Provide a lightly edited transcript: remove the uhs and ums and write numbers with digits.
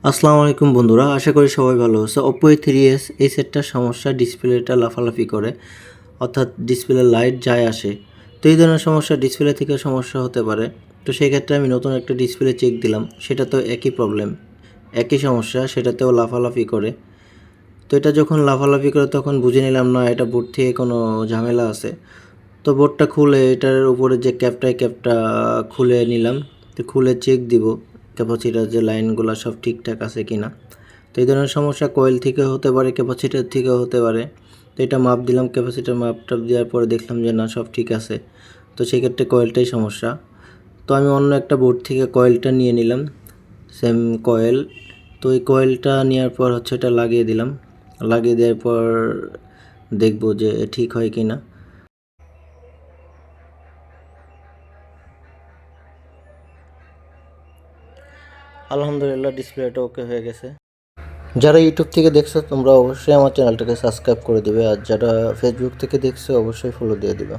আসসালামু আলাইকুম বন্ধুরা, আশা করি সবাই ভালো আছে। Oppo A3s এই সেটটার সমস্যা ডিসপ্লেটা লাফালাফি করে, অর্থাৎ ডিসপ্লে লাইট যায় আসে। তো এই ধরনের সমস্যা ডিসপ্লে থেকে সমস্যা হতে পারে। তো সেই ক্ষেত্রে আমি নতুন একটা ডিসপ্লে চেক দিলাম, সেটা তো একই প্রবলেম, একই সমস্যা, সেটাতেও লাফালাফি করে। তো এটা যখন লাফালাফি করে তখন বুঝে নিলাম না এটা বোর্ড থেকে কোনো ঝামেলা আছে। তো বোর্ডটা খুলে এটার উপরে যে ক্যাপটা খুলে নিলাম। তো খুলে চেক দিব ক্যাপাসিটার যে লাইনগুলো সব ঠিকঠাক আছে কিনা। তো এই ধরনের সমস্যা কয়েল থেকে হতে পারে, ক্যাপাসিটার থেকেও হতে পারে। তো এটা মাপ দিলাম, ক্যাপাসিটার মাপটা দেওয়ার পরে দেখলাম যে না, সব ঠিক আছে। তো সেক্ষেত্রে কয়েলটাই সমস্যা। তো আমি অন্য একটা বোর্ড থেকে কয়েলটা নিয়ে নিলাম, সেম কয়েল। তো এই কয়েলটা নেওয়ার পর এটা লাগিয়ে দিলাম। লাগিয়ে দেওয়ার পর দেখব যে ঠিক হয় কি না। আলহামদুলিল্লাহ, ডিসপ্লেটা ওকে হয়ে গেছে। যারা ইউটিউব থেকে দেখছো তোমরা অবশ্যই আমার চ্যানেলটাকে সাবস্ক্রাইব করে দিবে, আর যারা ফেসবুক থেকে দেখছো অবশ্যই ফলো দিয়ে দিবে।